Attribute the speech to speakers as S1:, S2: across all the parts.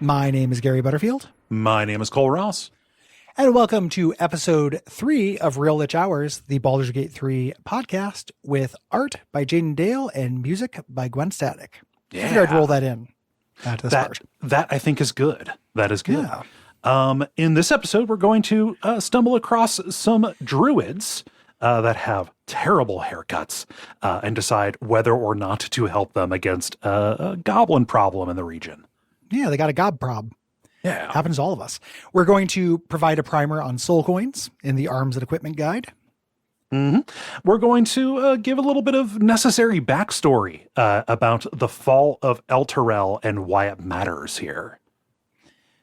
S1: My name is Gary Butterfield.
S2: My name is Cole Ross.
S1: And welcome to episode 3 of Real Lich Hours, the Baldur's Gate 3 podcast, with art by Jaden Dale and music by Gwen Static.
S2: Yeah.
S1: I figured I'd roll that in to this part.
S2: That I think is good. That is good.
S1: Yeah.
S2: In this episode, we're going to stumble across some druids that have terrible haircuts and decide whether or not to help them against a goblin problem in the region.
S1: Yeah, they got a gob prob.
S2: Yeah.
S1: Happens to all of us. We're going to provide a primer on soul coins in the Arms and Equipment Guide.
S2: Mm-hmm. We're going to give a little bit of necessary backstory about the fall of Elturel and why it matters here.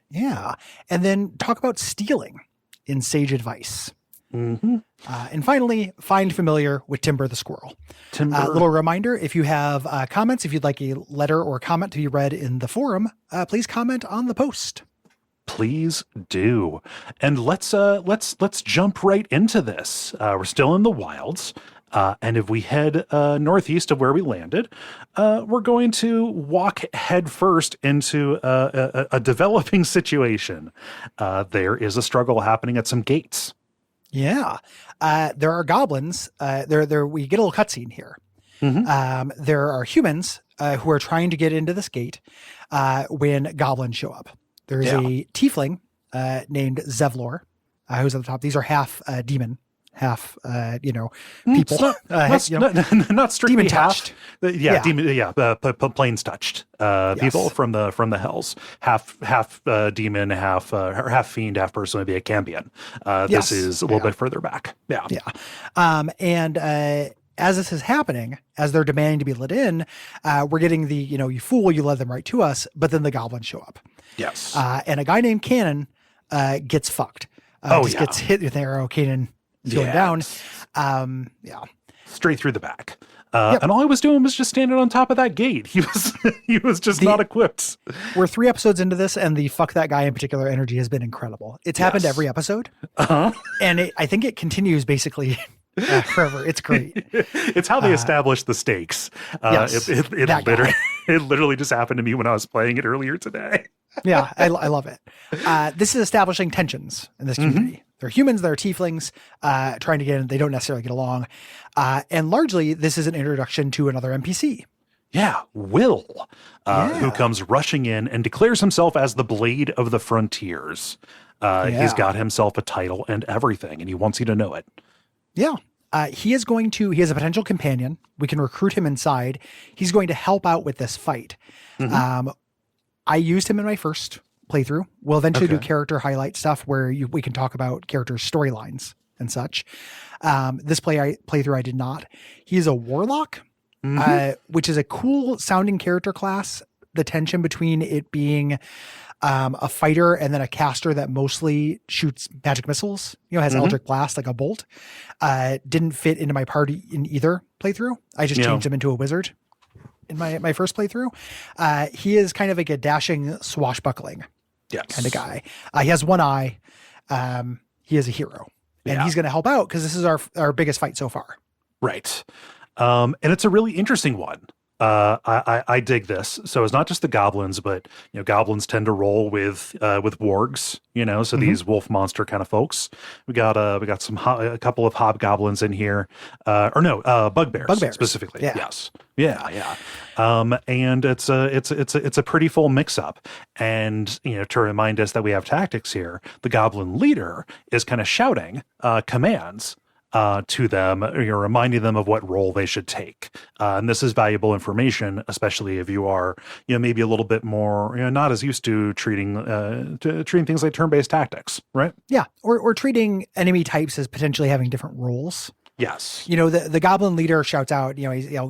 S1: Yeah. And then talk about stealing in Sage Advice.
S2: Mm-hmm.
S1: And finally, find familiar with Timber the Squirrel.
S2: Timber.
S1: Little reminder, if you have comments, if you'd like a letter or comment to be read in the forum, please comment on the post.
S2: Please do. And let's jump right into this. We're still in the wilds. And if we head northeast of where we landed, we're going to walk headfirst into a developing situation. There is a struggle happening at some gates.
S1: Yeah. There are goblins. We get a little cutscene here.
S2: Mm-hmm.
S1: There are humans who are trying to get into this gate when goblins show up. There's a tiefling named Zevlor who's at the top. These are half demon, half people.
S2: Not strictly
S1: demon
S2: half.
S1: touched.
S2: Demon. Planes touched. People from the hells. Half demon, half fiend, half person would be a cambion. This is a little bit further back. Yeah.
S1: And as this is happening, as they're demanding to be let in, we're getting the, you fool, you led them right to us, but then the goblins show up.
S2: Yes.
S1: And a guy named Cannon gets fucked. Gets hit with an arrow. Cannon is going down.
S2: Straight through the back. And all he was doing was just standing on top of that gate. He was just not equipped.
S1: We're 3 episodes into this, and the fuck that guy in particular energy has been incredible. It's happened every episode. And I think it continues basically forever. It's great.
S2: It's how they establish the stakes. It literally just happened to me when I was playing it earlier today.
S1: Yeah, I love it. This is establishing tensions in this community. Mm-hmm. They're humans, they're tieflings trying to get in. They don't necessarily get along. And largely, this is an introduction to another NPC.
S2: Yeah, Will, who comes rushing in and declares himself as the Blade of the Frontiers. He's got himself a title and everything, and he wants you to know it.
S1: Yeah. He has a potential companion. We can recruit him inside. He's going to help out with this fight. Mm-hmm. I used him in my first playthrough. We'll eventually do character highlight stuff where we can talk about characters' storylines and such. This playthrough I did not. He's a warlock, which is a cool sounding character class. The tension between it being a fighter and then a caster that mostly shoots magic missiles, has Eldritch Blast like a bolt, didn't fit into my party in either playthrough. I just changed him into a wizard in my first playthrough. He is kind of like a dashing, swashbuckling kind of guy. He has one eye. He is a hero, and he's going to help out because this is our biggest fight so far.
S2: Right. And it's a really interesting one. I dig this. So it's not just the goblins, but goblins tend to roll with wargs. So these wolf monster kind of folks. We got a couple of hobgoblins in here, bugbears specifically.
S1: Yeah.
S2: Yes, yeah. And it's a pretty full mix up. And to remind us that we have tactics here, the goblin leader is kind of shouting commands to them, reminding them of what role they should take. And this is valuable information, especially if you are, maybe a little bit more, not as used to treating things like turn-based tactics, right?
S1: Yeah, or treating enemy types as potentially having different roles.
S2: Yes.
S1: The goblin leader shouts out,